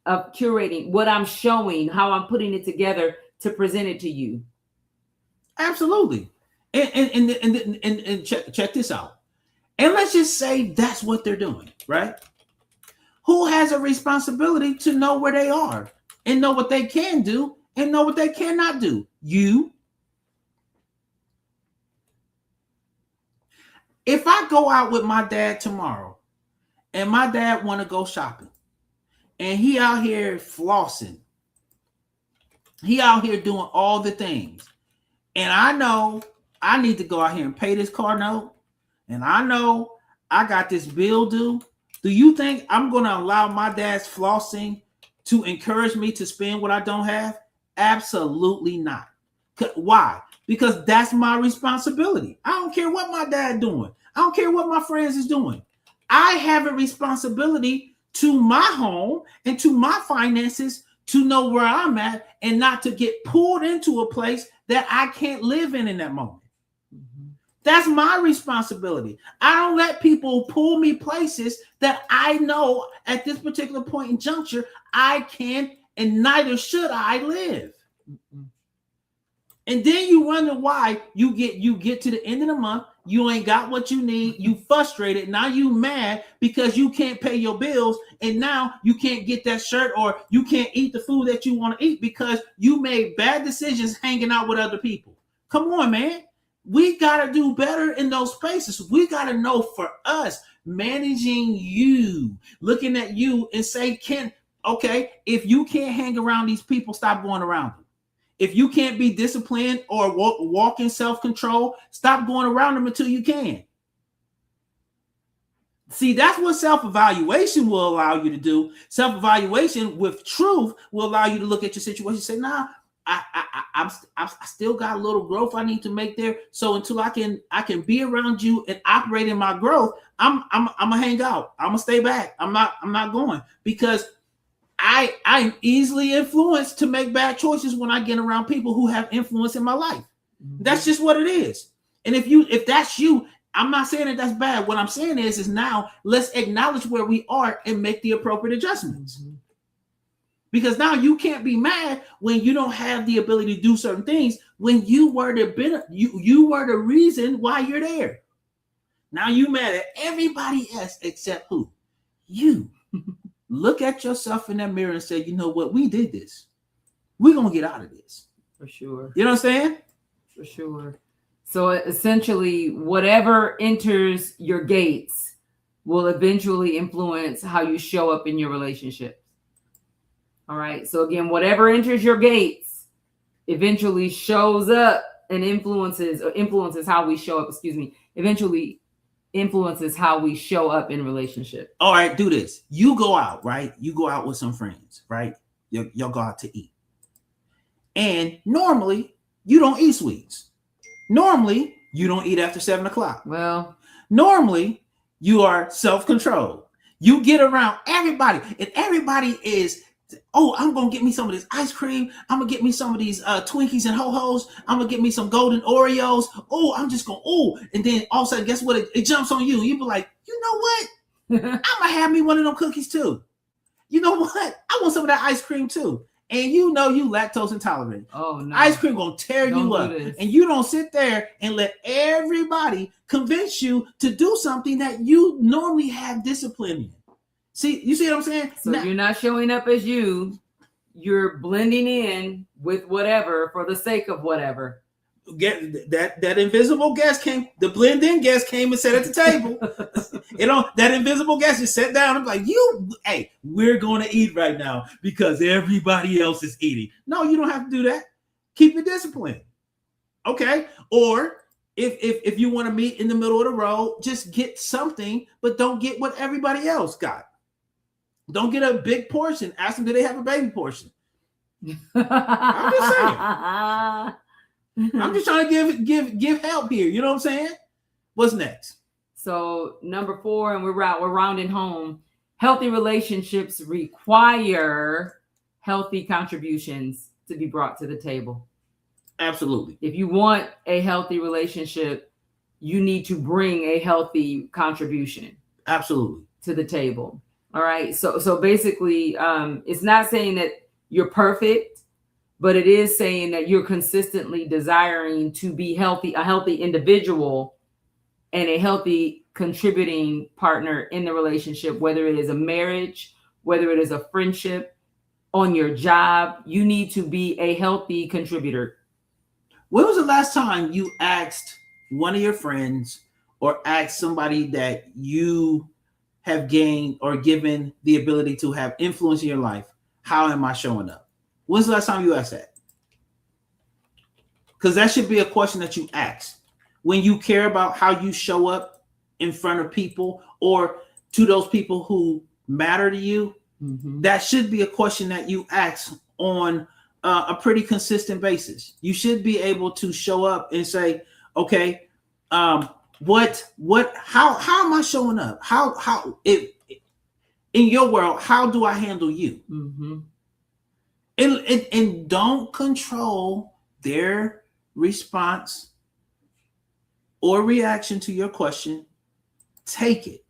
of curating what I'm showing, how I'm putting it together to present it to you. Absolutely. And check this out. And let's just say that's what they're doing, right? Who has a responsibility to know where they are and know what they can do and know what they cannot do? You. If I go out with my dad tomorrow and my dad want to go shopping and he out here flossing, he out here doing all the things, and I know I need to go out here and pay this car note, and I know I got this bill due, do you think I'm going to allow my dad's flossing to encourage me to spend what I don't have? Absolutely not. Why? Because that's my responsibility. I don't care what my dad doing. I don't care what my friends is doing. I have a responsibility to my home and to my finances to know where I'm at and not to get pulled into a place that I can't live in that moment. Mm-hmm. That's my responsibility. I don't let people pull me places that I know at this particular point in juncture I can and neither should I live. Mm-hmm. And then you wonder why you get to the end of the month, you ain't got what you need, you frustrated, now you mad because you can't pay your bills, and now you can't get that shirt or you can't eat the food that you want to eat because you made bad decisions hanging out with other people. Come on, man. We got to do better in those spaces. We got to know for us, managing you, looking at you and say, if you can't hang around these people, stop going around them. If you can't be disciplined or walk in self-control, stop going around them until you can. See, that's what self-evaluation will allow you to do. Self-evaluation with truth will allow you to look at your situation and say, nah, I still got a little growth I need to make there. So until I can be around you and operate in my growth, I'm gonna hang out. I'm gonna stay back. I'm not going, because I'm easily influenced to make bad choices when I get around people who have influence in my life. That's just what it is. And if that's you, I'm not saying that that's bad. What I'm saying is now let's acknowledge where we are and make the appropriate adjustments. Mm-hmm. Because now you can't be mad when you don't have the ability to do certain things when you were you were the reason why you're there. Now you mad at everybody else except who? You. Look at yourself in that mirror and say, you know what? We did this. We're going to get out of this. For sure. You know what I'm saying? For sure. So essentially, whatever enters your gates will eventually influence how you show up in your relationships. All right. So again, whatever enters your gates eventually shows up and influences how we show up. Eventually influences how we show up in relationship. All right, do this. You go out, right? You go out with some friends, right? You'll go out to eat. And normally you don't eat sweets. Normally you don't eat after 7 o'clock. Well, normally you are self-controlled. You get around everybody, and everybody is, oh, I'm going to get me some of this ice cream. I'm going to get me some of these Twinkies and Ho-Hos. I'm going to get me some golden Oreos. Oh, I'm just going, oh. And then all of a sudden, guess what? It jumps on you. You be like, you know what? I'm going to have me one of them cookies too. You know what? I want some of that ice cream too. And you know you lactose intolerant. Oh, no. Ice cream going to tear you up. And you don't sit there and let everybody convince you to do something that you normally have discipline in. See, you see what I'm saying? So you're not showing up as you. You're blending in with whatever for the sake of whatever. Get that invisible guest came. The blend-in guest came and sat at the table. That invisible guest just sat down and like, hey, we're going to eat right now because everybody else is eating. No, you don't have to do that. Keep your discipline. Okay. Or if you want to meet in the middle of the road, just get something, but don't get what everybody else got. Don't get a big portion. Ask them, do they have a baby portion? I'm just saying. I'm just trying to give help here. You know what I'm saying? What's next? So number 4, and we're rounding home. Healthy relationships require healthy contributions to be brought to the table. Absolutely. If you want a healthy relationship, you need to bring a healthy contribution. Absolutely. To the table. All right. So basically, it's not saying that you're perfect, but it is saying that you're consistently desiring to be healthy, a healthy individual and a healthy contributing partner in the relationship, whether it is a marriage, whether it is a friendship, on your job. You need to be a healthy contributor. When was the last time you asked one of your friends or asked somebody that you have gained or given the ability to have influence in your life, how am I showing up? When's the last time you asked that? Because that should be a question that you ask. When you care about how you show up in front of people or to those people who matter to you, that should be a question that you ask on a pretty consistent basis. You should be able to show up and say, okay, how am I showing up? How in your world, how do I handle you? And don't control their response or reaction to your question. Take it.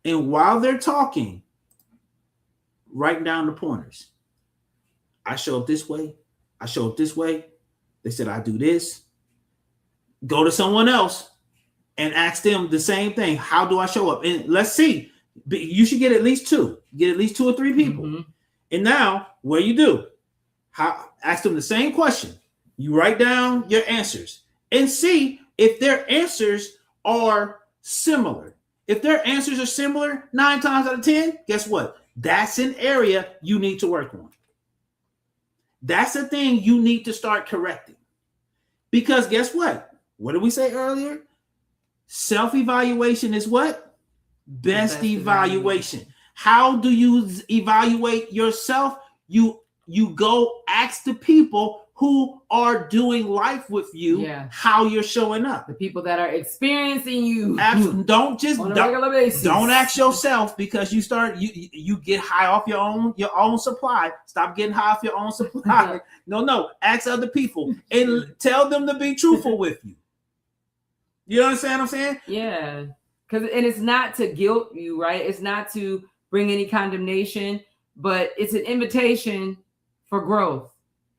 And while they're talking, write down the pointers. I show up this way. I show up this way. They said I do this. Go to someone else and ask them the same thing. How do I show up? And let's see. You should get at least 2. Get at least 2 or 3 people. And now, what do? Ask them the same question. You write down your answers and see if their answers are similar. If their answers are similar 9 times out of 10, guess what? That's an area you need to work on. That's a thing you need to start correcting. Because guess what? What did we say earlier? Self-evaluation is what? Best evaluation. How do you evaluate yourself? You go ask the people who are doing life with you, Yeah. how you're showing up. The people that are experiencing you Absolutely. Don't on a regular basis. Don't ask yourself, because you get high off your own supply. Stop getting high off your own supply. No. Ask other people and tell them to be truthful with you. You understand what I'm saying? Yeah. And it's not to guilt you, right? It's not to bring any condemnation, but it's an invitation for growth.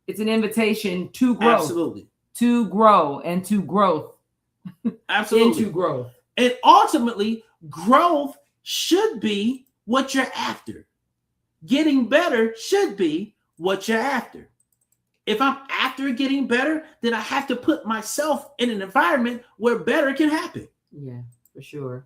It's an invitation to growth. Absolutely. To grow and to growth. Absolutely. Into growth. And ultimately, growth should be what you're after. Getting better should be what you're after. If I'm after getting better, then I have to put myself in an environment where better can happen. Yeah, for sure.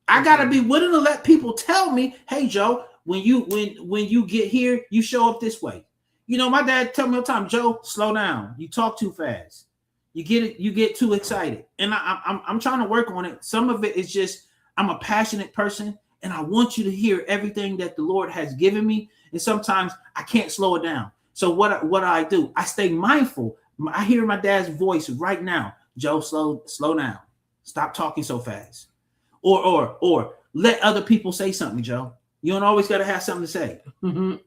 I gotta be willing to let people tell me, hey Joe, when you get here, you show up this way. You know, my dad tell me all the time, Joe, slow down. You talk too fast. You get too excited. And I'm trying to work on it. Some of it is just I'm a passionate person and I want you to hear everything that the Lord has given me. And sometimes I can't slow it down. So what I do, I stay mindful. I hear my dad's voice right now. Joe, slow down. Stop talking so fast. Or let other people say something, Joe. You don't always got to have something to say. Mm-hmm.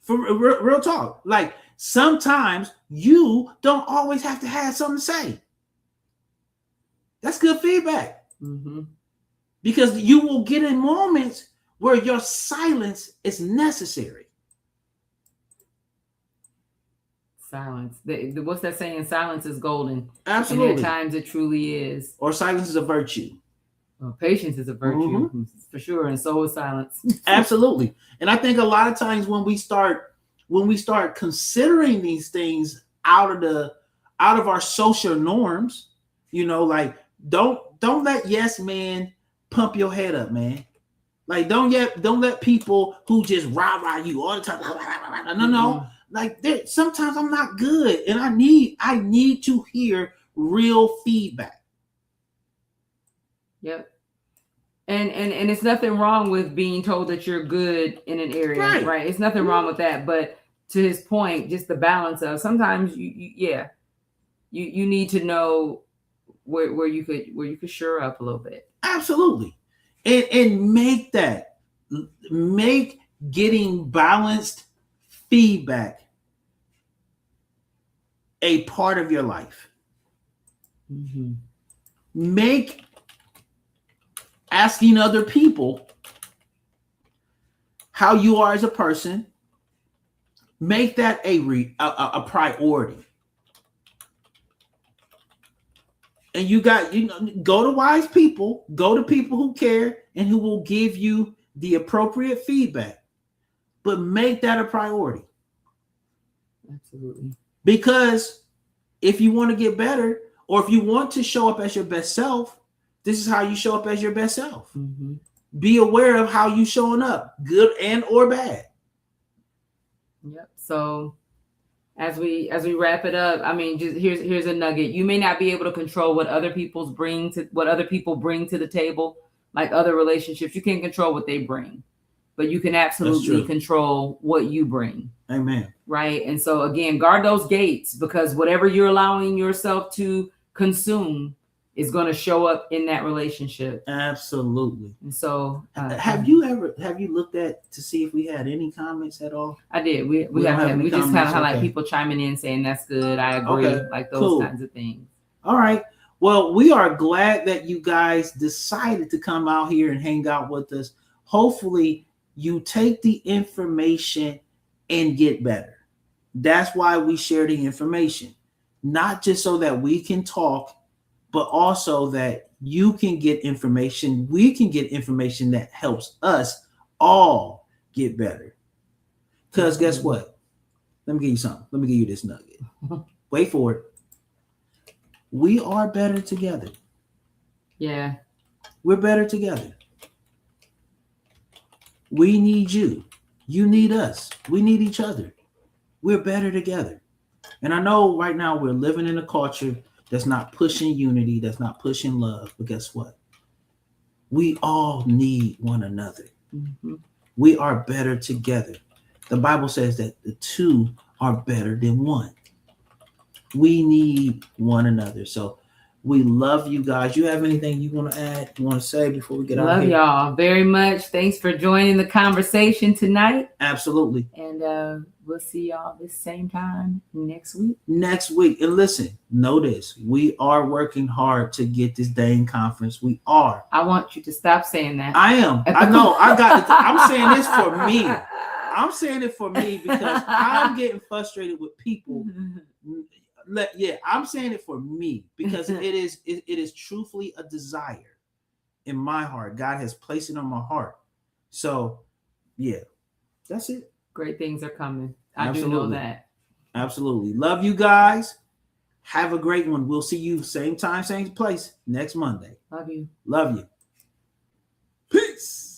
For real talk. Like sometimes you don't always have to have something to say. That's good feedback. Mm-hmm. Because you will get in moments where your silence is necessary. Silence. What's that saying? Silence is golden. Absolutely. And at times it truly is. Or silence is a virtue. Well, patience is a virtue, for sure, and so is silence. Absolutely. And I think a lot of times when we start considering these things out of our social norms, you know, like don't let yes man pump your head up, man. Like don't let people who just rah you all the time. No. Like sometimes I'm not good, and I need to hear real feedback. Yep. And it's nothing wrong with being told that you're good in an area, right? It's nothing wrong with that. But to his point, just the balance of sometimes you need to know where you could shore up a little bit. Absolutely. And make getting balanced feedback a part of your life. Mm-hmm. Make asking other people how you are as a person, make that a priority. And go to wise people, go to people who care and who will give you the appropriate feedback, but make that a priority. Absolutely. Because if you want to get better, or if you want to show up as your best self, this is how you show up as your best self. Mm-hmm. Be aware of how you showing up, good and or bad. Yep. So as we wrap it up, I mean, just here's a nugget. You may not be able to control what other people bring to the table, like other relationships. You can't control what they bring, but you can absolutely control what you bring. Amen. Right. And so again, guard those gates, because whatever you're allowing yourself to consume is going to show up in that relationship. Absolutely. And so have you looked at to see if we had any comments at all? I did. We haven't. We just kind of like people chiming in saying that's good. I agree. Okay, like those kinds of things. All right. Well, we are glad that you guys decided to come out here and hang out with us. Hopefully you take the information and get better. That's why we share the information, not just so that we can talk, but also that you can get information. We can get information that helps us all get better. Because guess what? Let me give you something. Let me give you this nugget. Wait for it. We are better together. Yeah. We're better together. We need you. You need us. We need each other. We're better together. And I know right now we're living in a culture that's not pushing unity, that's not pushing love. But guess what? We all need one another. Mm-hmm. We are better together. The Bible says that the two are better than one. We need one another. So we love you guys. You have anything you want to add, you want to say before we get out of Love here? y'all very much. Thanks for joining the conversation tonight. Absolutely. And we'll see y'all this same time next week. Next week. And listen, know this. We are working hard to get this dang conference. We are. I want you to stop saying that. I am. I know. I got it. I'm saying this for me. I'm saying it for me because I'm getting frustrated with people. I'm saying it for me because it is truthfully a desire in my heart. God has placed it on my heart. So, yeah, that's it. Great things are coming. I Absolutely. do know that. Absolutely. Love you guys. Have a great one. We'll see you same time, same place next Monday. Love you. Love you. Peace.